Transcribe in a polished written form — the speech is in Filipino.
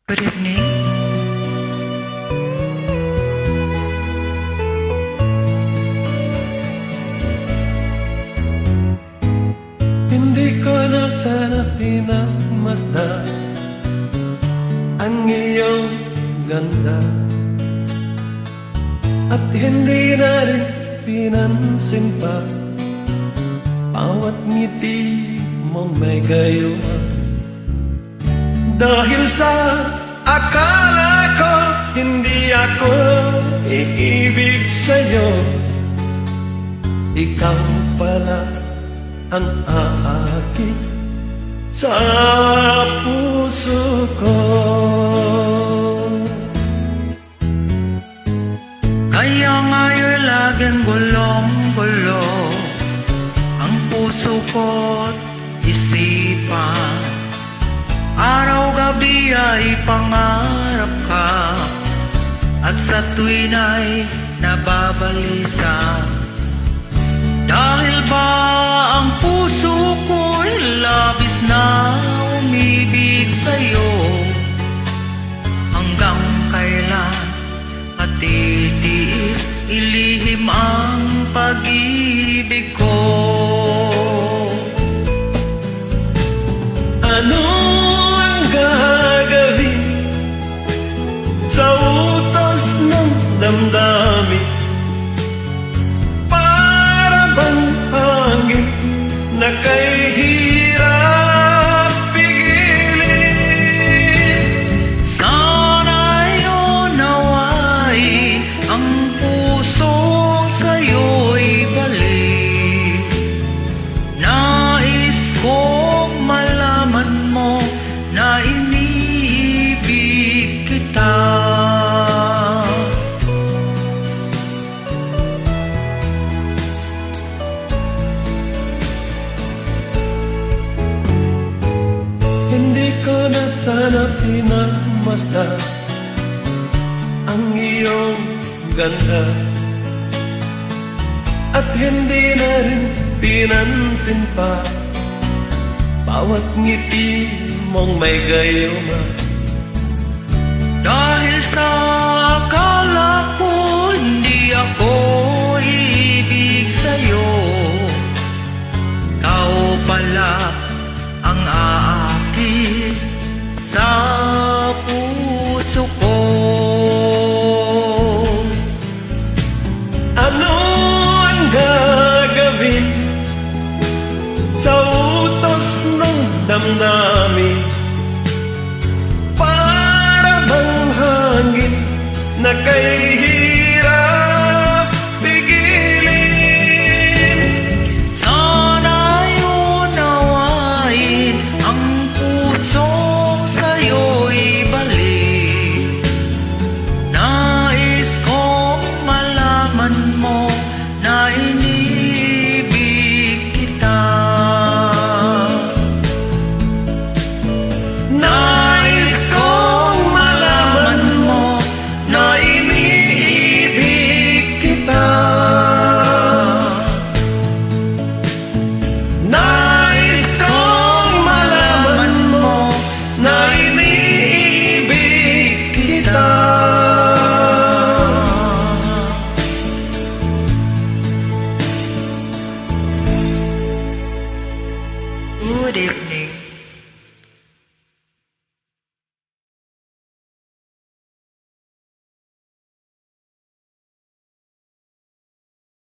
Good evening. Hindi ko na sana pinamasdan ang iyong ganda, at hindi na rin pinansin pa bawat ngiti mong may gayuma. Dahil sa akala ko hindi ako iibig sa'yo, ikaw pala ang aakit sa puso ko. Kaya nga'y laging gulong-gulo ang puso ko't isipan. Araw-gabi ay pangarap ka, at sa tuwin ay nababalisa. Dahil ba ang puso ko'y labis na umibig sa'yo? Hanggang kailan at titiis ilihim ang pag-ibig ko? Ano ang gagawin sa utos ng damdamin? Para bang hangin na kay hirap pigilin? Sana'y unawain ang pusong sa'yo'y balik. Nais kong malaman mo na iniibig kita. Hindi ko na sana pinamasdan ang iyong ganda, at hindi na rin pinansin pa bawat ngiti mong may gayuma. Dahil sa akala ko hindi ako iibig sa'yo, ikaw pala ang aakit sa puso ko. Ano ang gagawin sa utos ng damdamin? Para bang hangin na kay hirap pigilin? Sana'y unawain ang pusong sa'yo'y balik. Nais kong malaman mo na iniibig kita. Nais kong malaman mo na iniibig kita. Nais kong malaman mo na iniibig kita. Good evening.